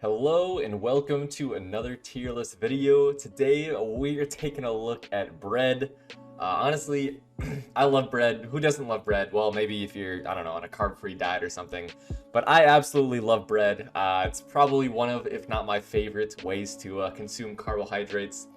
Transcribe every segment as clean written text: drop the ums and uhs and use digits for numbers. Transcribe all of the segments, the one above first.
Hello and welcome to another tier list video. Today we are taking a look at bread. Honestly, I love bread. Who doesn't love bread? Well, maybe if you're, I don't know, on a carb-free diet or something. But I absolutely love bread. It's probably one of, if not my favorite ways to consume carbohydrates.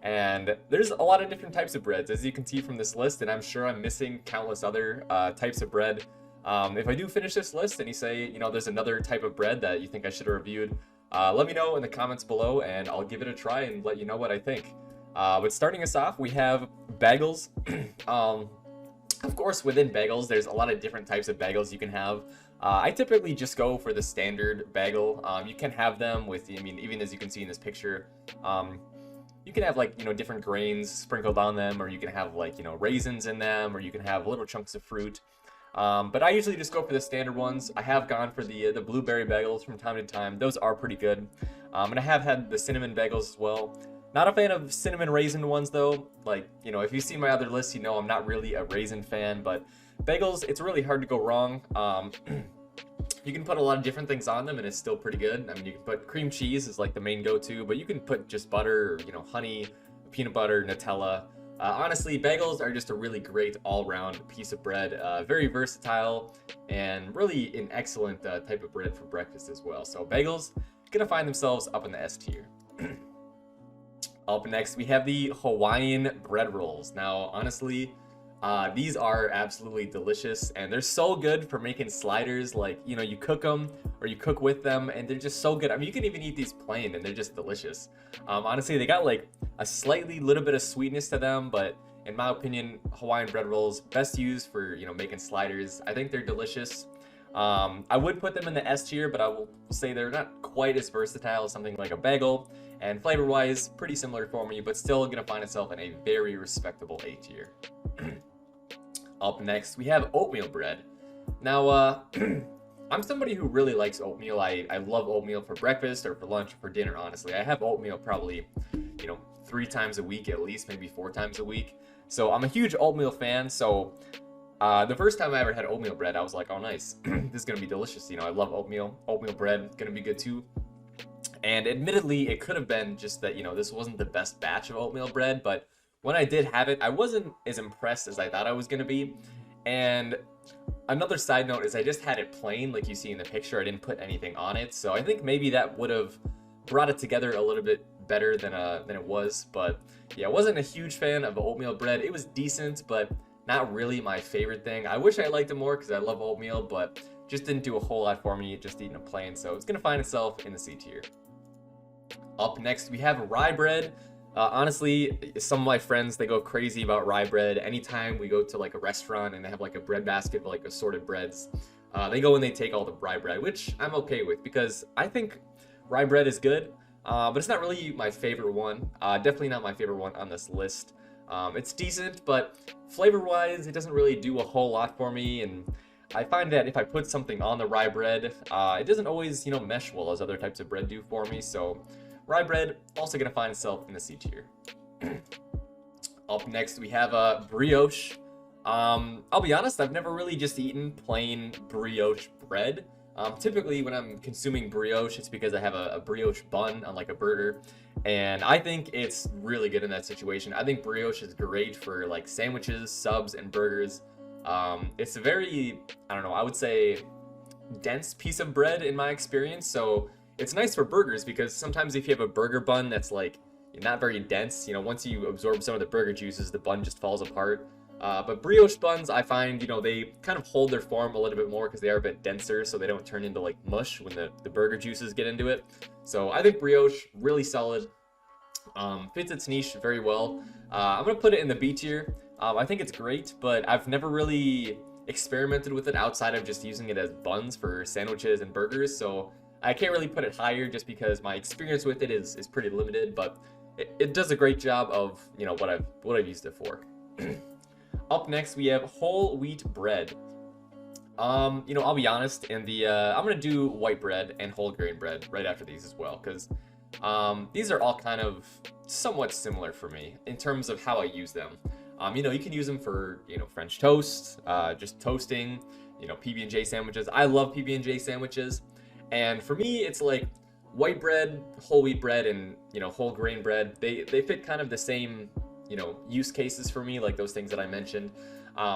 And there's a lot of different types of breads, as you can see from this list, and I'm sure I'm missing countless other types of bread. If I do finish this list and you say, there's another type of bread that you think I should have reviewed, let me know in the comments below and I'll give it a try and let you know what I think. But starting us off, we have bagels. Of course, within bagels, there's a lot of different types of bagels you can have. I typically just go for the standard bagel. You can have them with, even as you can see in this picture, you can have different grains sprinkled on them, or you can have raisins in them, or you can have little chunks of fruit. But I usually just go for the standard ones. I have gone for the blueberry bagels from time to time. Those are pretty good. And I have had the cinnamon bagels as well. Not a fan of cinnamon raisin ones though. If you've seen my other lists, I'm not really a raisin fan, but bagels, it's really hard to go wrong. You can put a lot of different things on them and it's still pretty good. I mean, you can put cream cheese as like the main go-to, but you can put just butter, or, honey, peanut butter, Nutella. Honestly, bagels are just a really great all-round piece of bread. Very versatile and really an excellent type of bread for breakfast as well. So bagels gonna find themselves up in the S tier. Up next, we have the Hawaiian bread rolls. Now, honestly, these are absolutely delicious and they're so good for making sliders. You cook them or you cook with them and they're just so good. I mean, you can even eat these plain and they're just delicious. Honestly, they got a slightly little bit of sweetness to them, but in my opinion, Hawaiian bread rolls best used for, making sliders. I think they're delicious. I would put them in the S tier, but I will say they're not quite as versatile as something like a bagel, and flavor-wise, pretty similar for me, but still gonna find itself in a very respectable A tier. Up next, we have oatmeal bread. Now, I'm somebody who really likes oatmeal. I love oatmeal for breakfast or for lunch or for dinner, honestly. I have oatmeal probably, 3 times a week at least, maybe 4 times a week. So I'm a huge oatmeal fan, so the first time I ever had oatmeal bread, I was like, oh nice, this is gonna be delicious. I love oatmeal. Oatmeal bread, gonna be good too. And admittedly, it could have been just that, this wasn't the best batch of oatmeal bread, but when I did have it, I wasn't as impressed as I thought I was gonna be. And another side note is I just had it plain, like you see in the picture. I didn't put anything on it, so I think maybe that would have brought it together a little bit better than it was. But yeah, I wasn't a huge fan of oatmeal bread. It was decent, but not really my favorite thing. I wish I liked it more because I love oatmeal, but just didn't do a whole lot for me just eating it plain. So it's gonna find itself in the C tier. Up next, we have rye bread. Honestly, some of my friends, they go crazy about rye bread. Anytime we go to a restaurant and they have a bread basket of assorted breads, they go and they take all the rye bread, which I'm okay with because I think rye bread is good, but it's not really my favorite one. Definitely not my favorite one on this list. It's decent, but flavor-wise, it doesn't really do a whole lot for me, and I find that if I put something on the rye bread, it doesn't always, mesh well as other types of bread do for me, so rye bread also gonna find itself in the C tier. Up next, we have brioche. I'll be honest, I've never really just eaten plain brioche bread. Typically, when I'm consuming brioche, it's because I have a brioche bun on a burger, and I think it's really good in that situation. I think brioche is great for sandwiches, subs, and burgers. It's a very, I don't know, I would say dense piece of bread in my experience, so it's nice for burgers because sometimes if you have a burger bun that's not very dense, once you absorb some of the burger juices, the bun just falls apart. But brioche buns, I find, they kind of hold their form a little bit more because they are a bit denser, so they don't turn into mush when the burger juices get into it. So I think brioche, really solid, fits its niche very well. I'm gonna put it in the B tier. I think it's great, but I've never really experimented with it outside of just using it as buns for sandwiches and burgers, so I can't really put it higher just because my experience with it is pretty limited, but it does a great job of, what I've used it for. Up next, we have whole wheat bread. I'll be honest, I'm gonna do white bread and whole grain bread right after these as well, because these are all kind of somewhat similar for me in terms of how I use them. You can use them for, French toast, just toasting, PB&J sandwiches. I love PB&J sandwiches. And for me, it's white bread, whole wheat bread, and whole grain bread, they fit kind of the same use cases for me, like those things that I mentioned.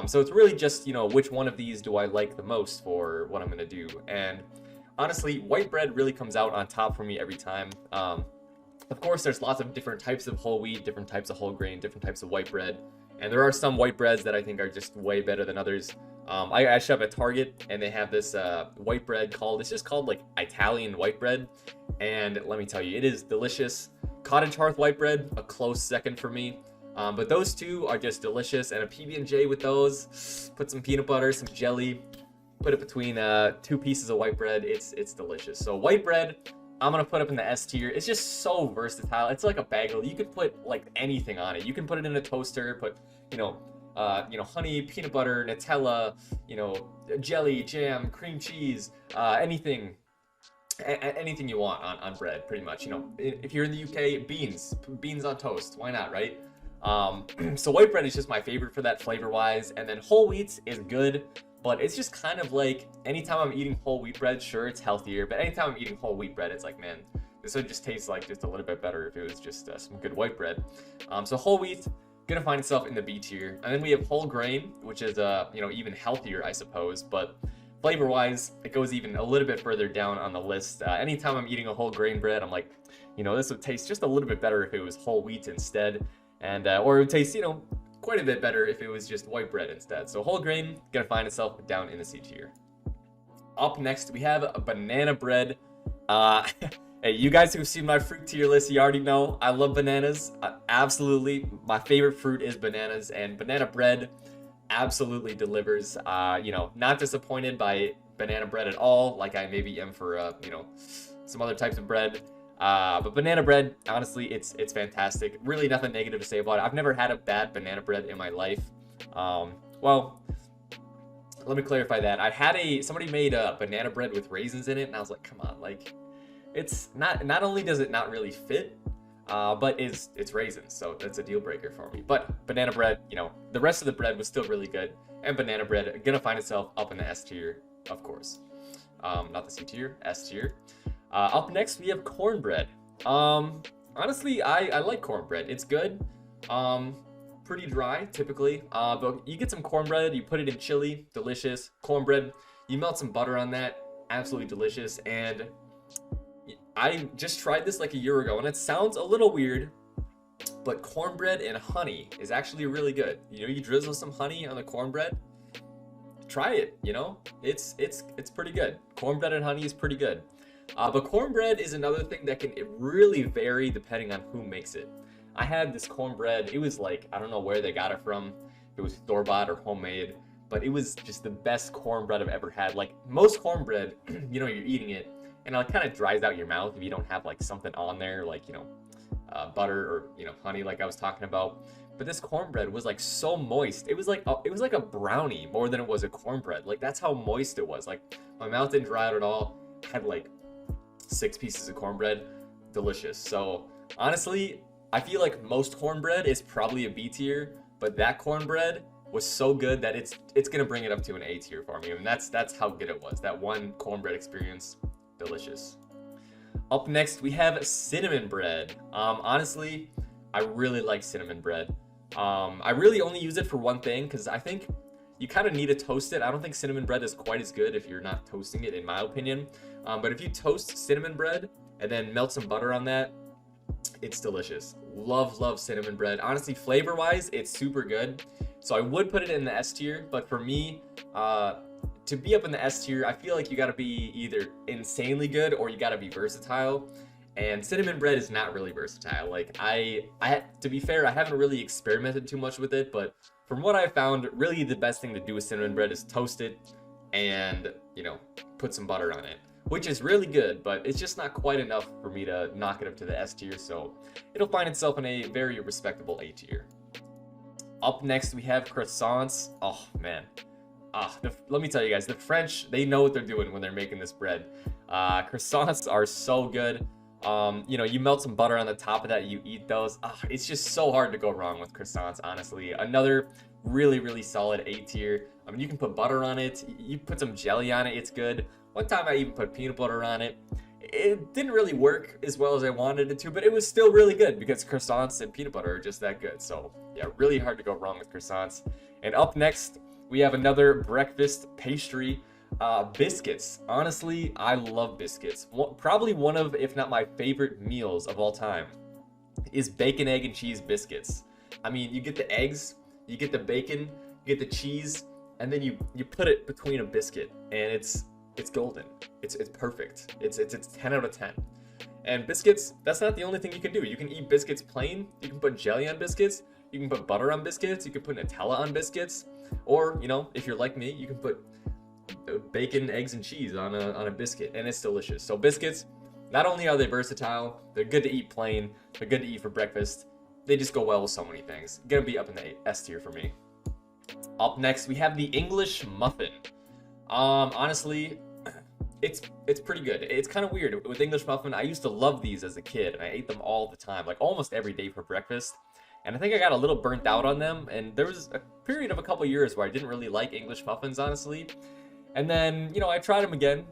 So it's really just which one of these do I like the most for what I'm gonna do. And honestly, white bread really comes out on top for me every time. Of course, there's lots of different types of whole wheat, different types of whole grain, different types of white bread, and there are some white breads that I think are just way better than others. I actually have a Target, and they have this white bread it's just called like Italian white bread, and let me tell you, it is delicious. Cottage Hearth white bread, a close second for me. But those two are just delicious, and a PB&J with those, put some peanut butter, some jelly, put it between two pieces of white bread, it's delicious. So white bread, I'm gonna put up in the S tier. It's just so versatile. It's like a bagel. You could put like anything on it. You can put it in a toaster, put honey, peanut butter, Nutella, jelly, jam, cream cheese, anything you want on bread, pretty much. If you're in the UK, beans on toast. Why not, right? So white bread is just my favorite for that flavor wise, and then whole wheat is good, but it's just kind of like anytime I'm eating whole wheat bread, sure, it's healthier, but anytime I'm eating whole wheat bread, it's like, man, this would just taste like just a little bit better if it was just some good white bread. So whole wheat gonna find itself in the B tier, and then we have whole grain, which is even healthier, I suppose, but flavor wise, it goes even a little bit further down on the list. Anytime I'm eating a whole grain bread, I'm like, this would taste just a little bit better if it was whole wheat instead. And or it would taste, quite a bit better if it was just white bread instead. So whole grain gonna find itself down in the C tier. Up next, we have a banana bread. Hey, you guys who've seen my fruit tier list, you already know I love bananas. Absolutely, my favorite fruit is bananas, and banana bread absolutely delivers. Not disappointed by banana bread at all, like I maybe am for some other types of bread. But banana bread, honestly, it's fantastic. Really nothing negative to say about it. I've never had a bad banana bread in my life. Well, let me clarify that. Somebody made a banana bread with raisins in it, and I was like, come on, like, it's not only does it not really fit, but it's raisins, so that's a deal breaker for me. But banana bread, the rest of the bread was still really good, and banana bread gonna find itself up in the S tier, of course. Not the C tier, S tier. Up next, we have cornbread. Honestly, I like cornbread. It's good. Pretty dry, typically. But you get some cornbread, you put it in chili, delicious. Cornbread, you melt some butter on that, absolutely delicious. And I just tried this like a year ago, and it sounds a little weird, but cornbread and honey is actually really good. You drizzle some honey on the cornbread, try it, it's pretty good. Cornbread and honey is pretty good. But cornbread is another thing that can really vary depending on who makes it. I had this cornbread, it was like, I don't know where they got it from, if it was store-bought or homemade, but it was just the best cornbread I've ever had. Like, most cornbread, you're eating it, and it kind of dries out your mouth if you don't have like something on there, like, butter or, honey like I was talking about. But this cornbread was like so moist. It was like a brownie more than it was a cornbread. Like, that's how moist it was. Like, my mouth didn't dry out at all. Had like 6 pieces of cornbread, delicious. So honestly, I feel like most cornbread is probably a B tier, but that cornbread was so good that it's gonna bring it up to an A tier for me. I mean, that's how good it was. That one cornbread experience, delicious. Up next, we have cinnamon bread. Honestly, I really like cinnamon bread. I really only use it for one thing, because I think you kind of need to toast it. I don't think cinnamon bread is quite as good if you're not toasting it, in my opinion. But if you toast cinnamon bread and then melt some butter on that, it's delicious. Love cinnamon bread. Honestly, flavor-wise, it's super good. So I would put it in the S tier, but for me, to be up in the S tier, I feel like you gotta be either insanely good or you gotta be versatile. And cinnamon bread is not really versatile. Like, to be fair, I haven't really experimented too much with it, but from what I found, really the best thing to do with cinnamon bread is toast it and, put some butter on it, which is really good, but it's just not quite enough for me to knock it up to the S tier, so it'll find itself in a very respectable A tier. Up next, we have croissants. Oh, man. Let me tell you guys, the French, they know what they're doing when they're making this bread. Croissants are so good. You melt some butter on the top of that, you eat those. It's just so hard to go wrong with croissants, honestly. Another really solid A tier. I mean, you can put butter on it, you put some jelly on it, it's good. One time I even put peanut butter on it. It didn't really work as well as I wanted it to, but it was still really good because croissants and peanut butter are just that good. So yeah, really hard to go wrong with croissants. And up next, we have another breakfast pastry, biscuits. Honestly, I love biscuits. Probably one of, if not my favorite meals of all time, is bacon, egg, and cheese biscuits. I mean, you get the eggs, you get the bacon, you get the cheese, and then you put it between a biscuit, and it's golden. It's perfect. It's 10 out of 10. And biscuits, that's not the only thing you can do. You can eat biscuits plain. You can put jelly on biscuits. You can put butter on biscuits. You can put Nutella on biscuits. Or, you know, if you're like me, you can put bacon, eggs, and cheese on a biscuit, and it's delicious. So biscuits, not only are they versatile, they're good to eat plain, they're good to eat for breakfast. They just go well with so many things. Gonna be up in the S tier for me. Up next, we have the English muffin. Honestly, it's pretty good. It's kind of weird with English muffin. I used to love these as a kid, and I ate them all the time, like almost every day for breakfast. And I think I got a little burnt out on them, and there was a period of a couple years where I didn't really like English muffins, honestly. And then, you know, I tried them again,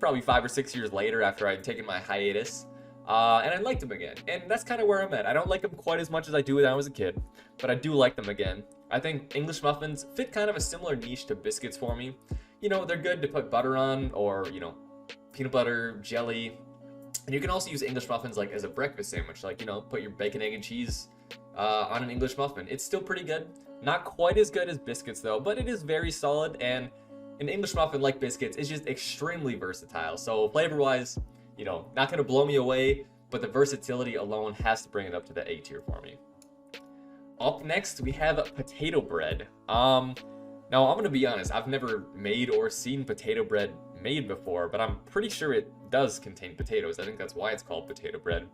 probably 5 or 6 years later after I'd taken my hiatus, and I liked them again. And that's kind of where I'm at. I don't like them quite as much as I do when I was a kid, but I do like them again. I think English muffins fit kind of a similar niche to biscuits for me. You know, they're good to put butter on, or, you know, peanut butter, jelly. And you can also use English muffins like as a breakfast sandwich, like, you know, put your bacon, egg, and cheese on an English muffin. It's still pretty good. Not quite as good as biscuits though, but it is very solid, and an English muffin like biscuits is just extremely versatile. So flavor-wise, you know, not gonna blow me away, but the versatility alone has to bring it up to the A tier for me. Up next, we have potato bread. Now I'm gonna be honest, I've never made or seen potato bread made before, but I'm pretty sure it does contain potatoes. I think that's why it's called potato bread.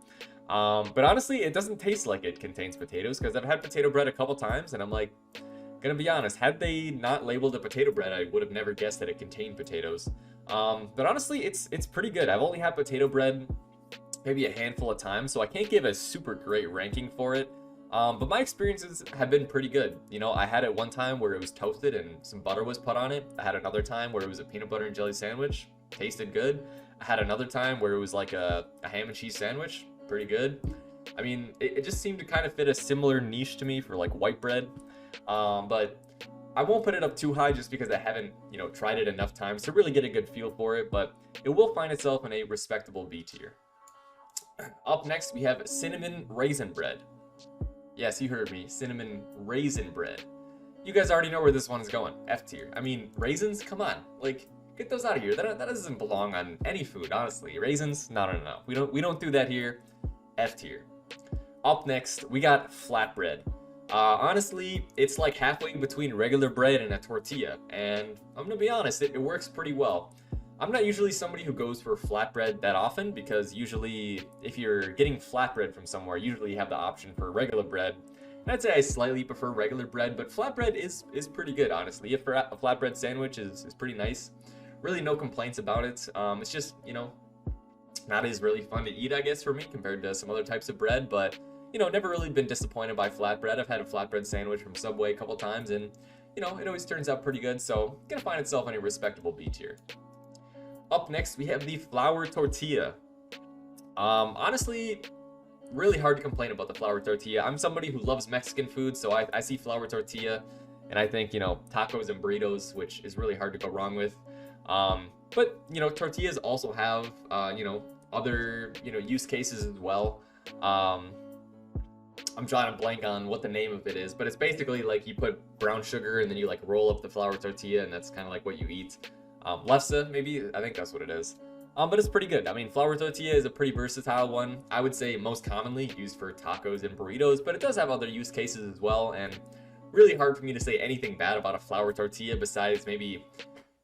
But honestly, it doesn't taste like it contains potatoes, because I've had potato bread a couple times, and I'm like, gonna be honest, had they not labeled it potato bread, I would have never guessed that it contained potatoes. But honestly, it's pretty good. I've only had potato bread maybe a handful of times, so I can't give a super great ranking for it. But my experiences have been pretty good. You know, I had it one time where it was toasted and some butter was put on it. I had another time where it was a peanut butter and jelly sandwich. Tasted good. I had another time where it was like a ham and cheese sandwich. Pretty good. I mean, it just seemed to kind of fit a similar niche to me for like white bread. But I won't put it up too high just because I haven't, you know, tried it enough times to really get a good feel for it. But it will find itself in a respectable B tier. Up next, we have cinnamon raisin bread. Yes, you heard me. Cinnamon raisin bread. You guys already know where this one is going. F tier. I mean, raisins? Come on. Like, get those out of here. That doesn't belong on any food, honestly. Raisins? No. We don't do that here. F tier. Up next, we got flatbread. Honestly, it's like halfway between regular bread and a tortilla. And I'm gonna be honest, it works pretty well. I'm not usually somebody who goes for flatbread that often, because usually if you're getting flatbread from somewhere, usually you have the option for regular bread. And I'd say I slightly prefer regular bread, but flatbread is pretty good, honestly. A flatbread sandwich is pretty nice. Really no complaints about it. It's just, you know, not as really fun to eat, I guess, for me compared to some other types of bread, but, you know, never really been disappointed by flatbread. I've had a flatbread sandwich from Subway a couple times, and, you know, it always turns out pretty good, so gonna find itself in a respectable B tier. Up next, we have the flour tortilla. Honestly, really hard to complain about the flour tortilla. I'm somebody who loves Mexican food, so I see flour tortilla, and I think, you know, tacos and burritos, which is really hard to go wrong with. But, you know, tortillas also have, you know, other, you know, use cases as well. I'm drawing a blank on what the name of it is, but it's basically like you put brown sugar and then you like roll up the flour tortilla, and that's kind of like what you eat. Lefse, maybe? I think that's what it is. But it's pretty good. I mean, flour tortilla is a pretty versatile one. I would say most commonly used for tacos and burritos, but it does have other use cases as well, and really hard for me to say anything bad about a flour tortilla besides maybe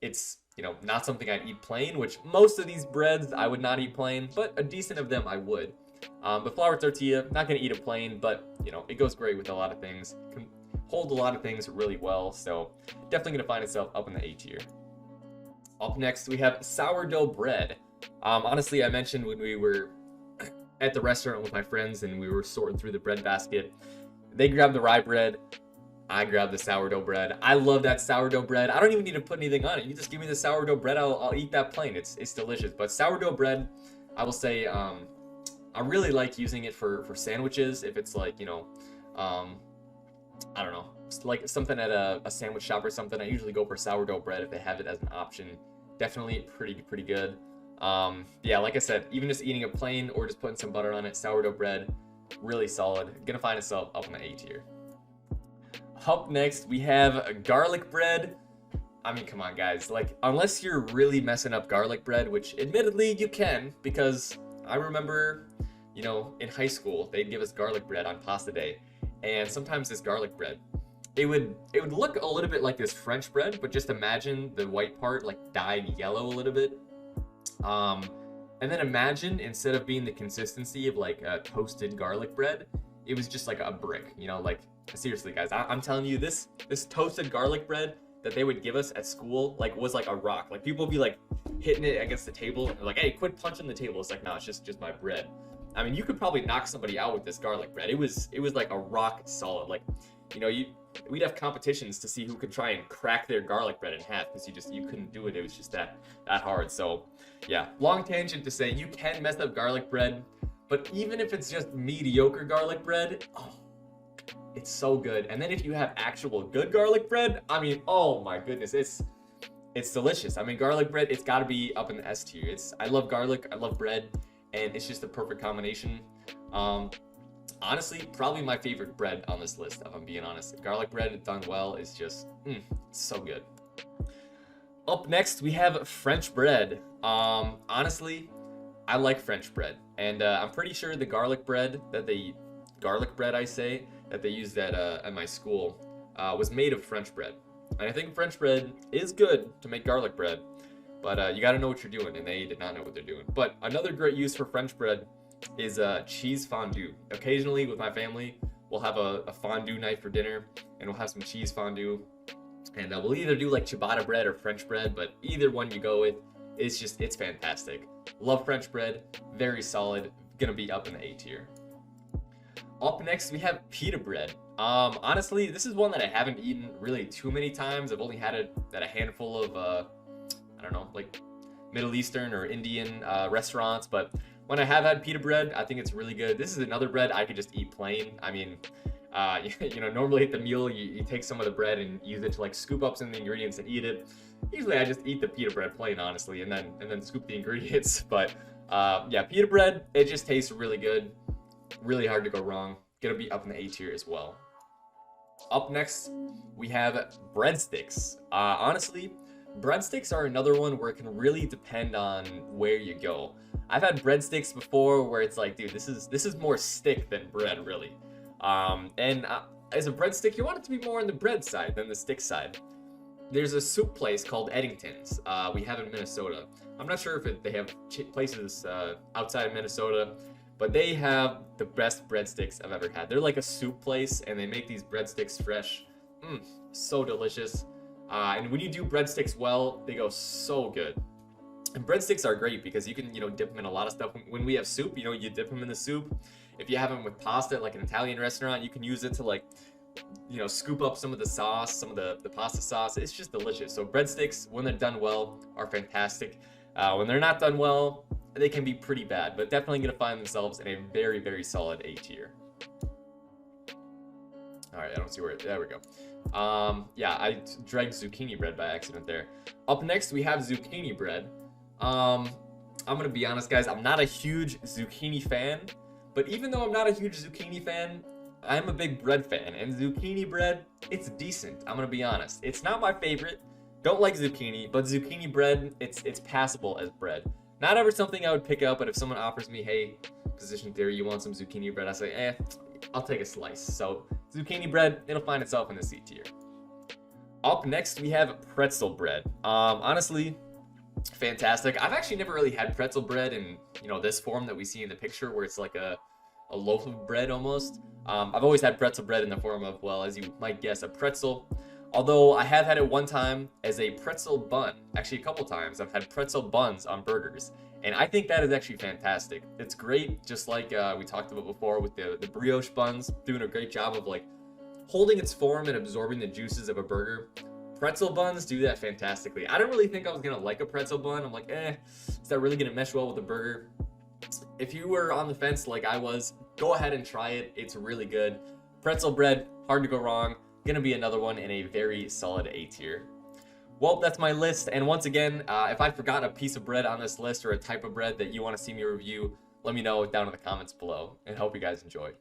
it's, you know, not something I'd eat plain, which most of these breads I would not eat plain, but a decent of them I would. But flour tortilla, not gonna eat it plain, but, you know, it goes great with a lot of things. Can hold a lot of things really well, so definitely gonna find itself up in the A tier. Up next, we have sourdough bread. Honestly, I mentioned when we were at the restaurant with my friends and we were sorting through the bread basket, they grabbed the rye bread. I grab the sourdough bread. I love that sourdough bread. I don't even need to put anything on it. You just give me the sourdough bread, I'll eat that plain. It's delicious. But sourdough bread, I will say, I really like using it for sandwiches. If it's like, I don't know, like something at a sandwich shop or something, I usually go for sourdough bread if they have it as an option. Definitely pretty good. Yeah, like I said, even just eating it plain or just putting some butter on it, sourdough bread, really solid. Gonna find itself up in the A tier. Up next, we have garlic bread. I mean, come on, guys. Like, unless you're really messing up garlic bread, which admittedly you can, because I remember, in high school, they'd give us garlic bread on pasta day. And sometimes this garlic bread, it would look a little bit like this French bread, but just imagine the white part like dyed yellow a little bit. And then imagine, instead of being the consistency of like a toasted garlic bread, it was just like a brick, like, seriously, guys, I'm telling you, this toasted garlic bread that they would give us at school, like, was like a rock. Like, people would be like hitting it against the table and they're like, hey, quit punching the table. It's like, no, it's just my bread. I mean, you could probably knock somebody out with this garlic bread. It was like a rock solid. Like, we'd have competitions to see who could try and crack their garlic bread in half, because you couldn't do it. It was just that hard. So yeah, long tangent to say you can mess up garlic bread, but even if it's just mediocre garlic bread, oh, it's so good. And then if you have actual good garlic bread, I mean, oh my goodness, it's delicious. I mean, garlic bread, it's got to be up in the S tier. I love garlic, I love bread, and it's just a perfect combination. Honestly, probably my favorite bread on this list, if I'm being honest. Garlic bread done well is just so good. Up next, we have French bread. Honestly, I like French bread, and I'm pretty sure the garlic bread that they used at my school was made of French bread. And I think French bread is good to make garlic bread, but you got to know what you're doing, and they did not know what they're doing. But another great use for French bread is cheese fondue. Occasionally with my family, we'll have a fondue night for dinner, and we'll have some cheese fondue, and we'll either do like ciabatta bread or French bread, but either one you go with, it's fantastic. Love French bread, very solid, gonna be up in the A tier. Up next, we have pita bread. Honestly, this is one that I haven't eaten really too many times. I've only had it at a handful of I don't know, like Middle Eastern or Indian restaurants, but when I have had pita bread, I think it's really good. This is another bread I could just eat plain. I mean, normally at the meal, you take some of the bread and use it to like scoop up some of the ingredients and eat it. Usually I just eat the pita bread plain, honestly, and then scoop the ingredients. But yeah, pita bread, it just tastes really good. Really hard to go wrong. Gonna be up in the A tier as well. Up next, we have breadsticks. Honestly, breadsticks are another one where it can really depend on where you go. I've had breadsticks before where it's like, dude, this is more stick than bread, really. As a breadstick, you want it to be more on the bread side than the stick side. There's a soup place called Eddington's. We have in Minnesota. I'm not sure if they have places outside of Minnesota, but they have the best breadsticks I've ever had. They're like a soup place, and they make these breadsticks fresh. So delicious. And when you do breadsticks well, they go so good. And breadsticks are great because you can, dip them in a lot of stuff. When we have soup, you dip them in the soup. If you have them with pasta at like an Italian restaurant, you can use it to like, scoop up some of the sauce, some of the pasta sauce. It's just delicious. So breadsticks, when they're done well, are fantastic. When they're not done well, they can be pretty bad, but definitely going to find themselves in a very, very solid A tier. All right, I don't see where there we go. Yeah, I dragged zucchini bread by accident there. Up next, we have zucchini bread. I'm gonna be honest, guys, I'm not a huge zucchini fan, but even though I'm not a huge zucchini fan, I'm a big bread fan, and zucchini bread, it's decent. I'm gonna be honest. It's not my favorite. Don't like zucchini, but zucchini bread, it's passable as bread. Not ever something I would pick up, but if someone offers me, hey, position theory, you want some zucchini bread, I say, I'll take a slice. So zucchini bread, it'll find itself in the C tier. Up next, we have pretzel bread. Honestly, fantastic. I've actually never really had pretzel bread in, this form that we see in the picture, where it's like a loaf of bread almost. I've always had pretzel bread in the form of, well, as you might guess, a pretzel. Although I have had it one time as a pretzel bun. Actually, a couple times I've had pretzel buns on burgers, and I think that is actually fantastic. It's great, just like we talked about before with the brioche buns, doing a great job of like holding its form and absorbing the juices of a burger. Pretzel buns do that fantastically. I didn't really think I was gonna like a pretzel bun. I'm like, is that really gonna mesh well with the burger? If you were on the fence like I was, go ahead and try it. It's really good. Pretzel bread, hard to go wrong. Gonna be another one in a very solid A tier. Well, that's my list. And once again, if I forgot a piece of bread on this list or a type of bread that you want to see me review, let me know down in the comments below, and hope you guys enjoy.